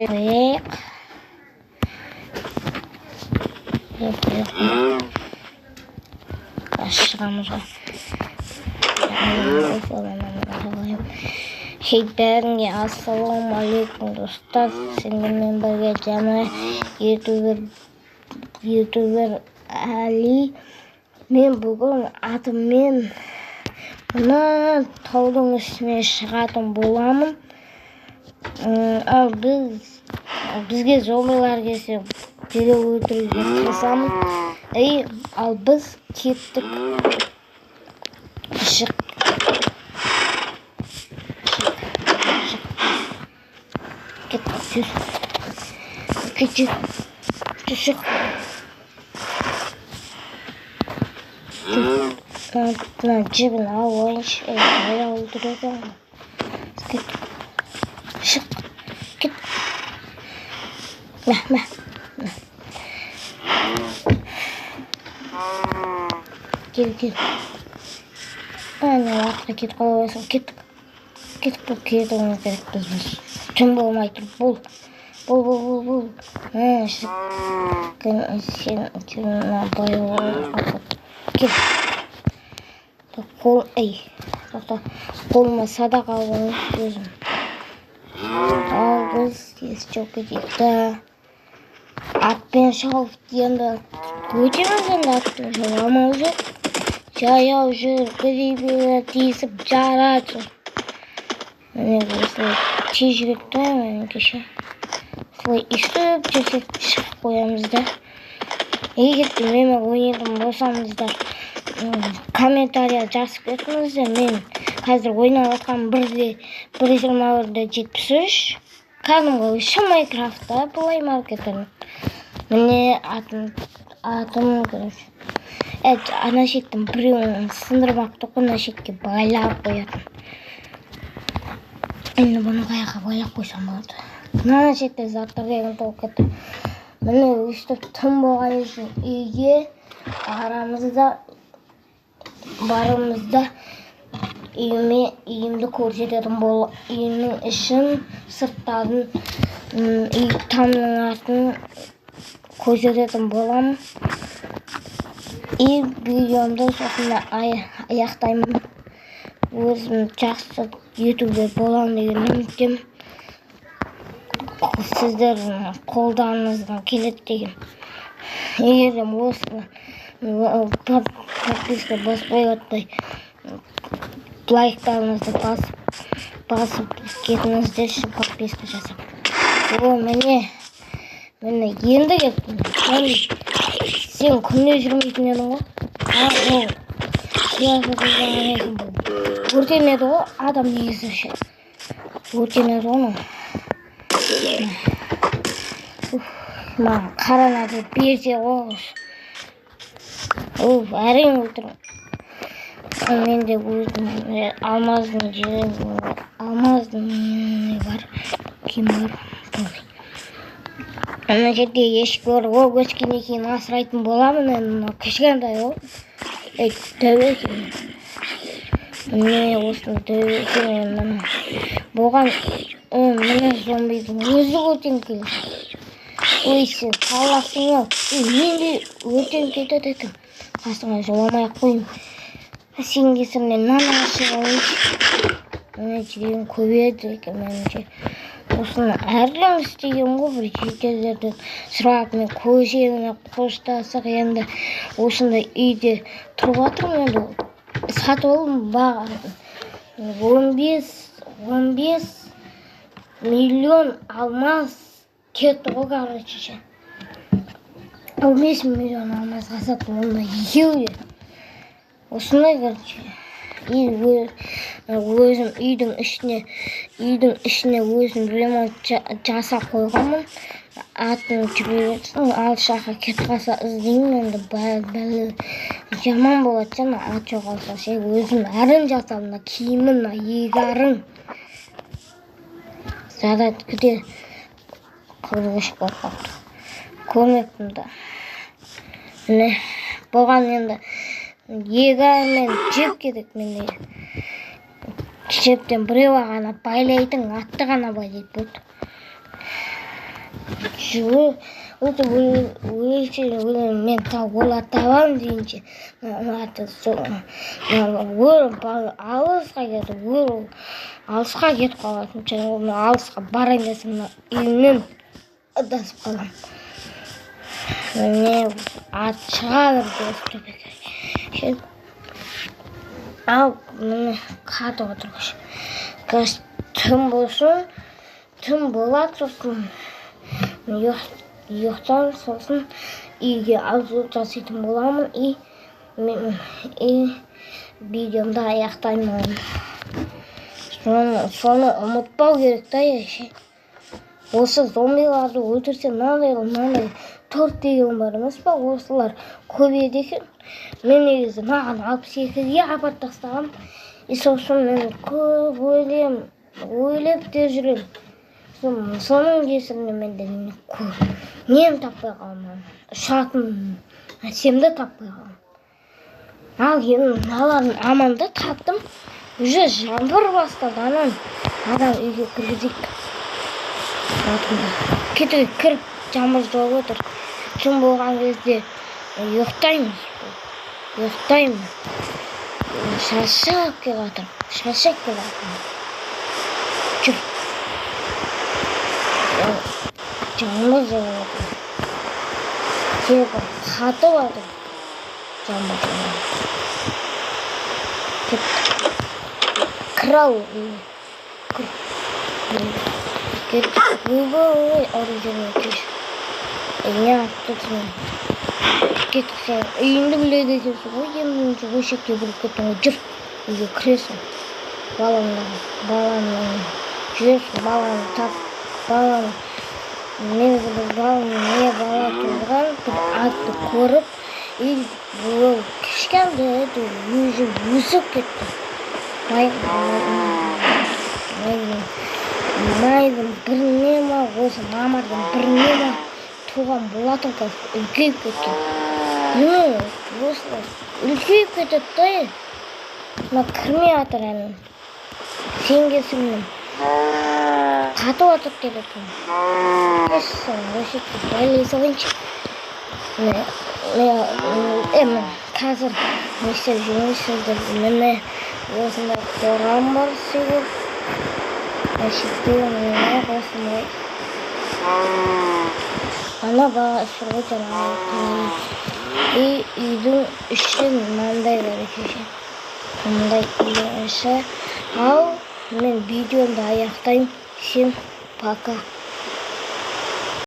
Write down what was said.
қояйық. Шығамыз ғой. Бәріңе ассалаумағалейкум достар. Сендермен бірге жаңа ютубер Әли. Мен бүгін атыммен мына таудың үстіне шығатын боламын. Ал бізге зомбилар келсе дереу өлтіруге тырысамын. Ал біз кеттік. Шық. Шық. Жібін алайыншы. Өлтіреді. Шық. Кет. Мә. Кел. Ана артқа кетіп қаласың. Кеттік бұл кетуіміз керек біз. Түн болмай тұр. Бол. Сен байуға кел. Қолыма садақ алғың өзім. Ал біз естіп кетейікті. Атпен шауып енді өтеміз енді атпен шауамау жүр. Жаяу жүр, грибі тиісіп жарады. Міне осылай тез жүретті мен кеше. Солай үстіп жүрсек шығып қоямыз да. Егер менімен ойнайтын болсаңыздар, комментария жазып кетіңіздер. Мен қазір ойнап жатқан 1.21.73. Кәдімгі шын Майнкрафтта Play Market'ын. Міне атым короче. Ана шеттің біреуін сындырмақ тұқы ана шетке байлап қоятын. Енді бұны қаяққа байлап қойсам болады. Ана шетте заттар деген толып кетті. Міне өстіп түн болған үшін үйге барымызда үйімді көрсететін бол. Үйімнің ішін, сырттарын, тамның артын көрсететін боламын. Видеомды соқында аяқтаймын. Өзім жақсы ютубер боламын деген үміттемін. Сіздердің қолдарыңыздан келеді деген. Егер осыны подписка баспай отпай, лайктарыңызды басып кетіңіздерші подписка жасап. Міне енді кеттім. Сен күнде жүрмейтін едің ғой. Өртенеді ғой, адам негізі ше. Өртенеді ғой. Маған қаранады берсе ғой. Әрең өлтірім. Мен де өзім алмаздың жерім бар. Алмаздың бар. Кем бар. Ана жерде ешкі бар. Ол өскеннен кейін асырайтын боламын. Кішкентай ол. Тәуекел. Міне осыны тәуекел. Болған міне зомбидің өзі өртен келді. Сен қаласың ау. Мен де өртен кетеді екен. Қасыңа жоламай-ақ қойым. Сен кесірінен нан ашық алайыншы. Міне жүрегім көбейеді екен меніңше. Осыны әрден істеген ғой бір жекелерді сұрап мен көшене қоштасық енді осында үйде тұрып жатырмын енді сатып алдым бағасын 15 миллион алмаз кетті ғой короче. 15 миллион алмазға саттым онда екеуі. Осындай короче. Өзім үйдің ішіне өзім ремонт жасап қойғанмын. Атын жүретін алыс жаққа кетіп қалса іздеймін енді жаман болады жаңа ат жоғалса өзім әрін жасамын киімін егарын зарад күде қырғыш болып көрмеппін да. Міне болған енді егермен жеп керек менде. Жептен біреуі ғана байлайтын, атты ғана байлайды болды. мен олар табамын дейінше алысқа кетіп қалатын және алысқа барайын десем үйімнен адасып қаламын. Міне ат шығады төбеге. Ал міне қатып отыр. Қазір түн болсын, түн болады, сосын ұйықтан сосын үйге азу жасайтын боламын и видеомды аяқтаймын. Соны ұмытпау керек та еші. Осы зомбиларды өлтірсе мынандай 4 деген бар емес па, осылар көбейеді екен. Мен негізі маған 62-ге апарып тастағам. Сосын мен көп ойлап те жүремін. Соның кесірінен менде нем таппай қалмын. Ұшатын әсемді таппай қалмын. Ал енді алардың аманды таптым. Уже жаңбыр бастады. Адам үйге кіргізейік. Кетуге кіріп жаңбыр жауып отыр. Түн болған кезде ұйықтаймын. Шаршап келатыр. Жүр. Жаңбыр жауып отыр. Келіп қатып отыр. Жаңбыр жауып. Крау. Ой, ары жеріне кеш. Не аптысын. Кетсең, үйіңді біледі екенсің ғой, емінші өшекке біліп кеттің ғой, жүр. Үйге кіресің. Баланы жүресің, баланы тап, баланы. Негізі не бала туылған, бір атты көріп, ол кішкенді өзі өсіп кетті. Майдың біріне ма, осы мамырдың біріне ма туған болатын қазір үлкейіп кеткен. Осылай үлкейіп кетеді да. Мына кірмей атыр әнің. Сенгесімнен қатып атып кететін. Кешсің, өшекті бәлей соғыншы. Қазір нестеп жүрмейсіздер. Міне осында қорам бар сегіз. Әшеттен осындай. Ана бала сүргітен алып. Үйдің ішін маңдай бар екеше. Маңдай үйдің іші. Ал мен видеомды аяқтаймын. Всем пока.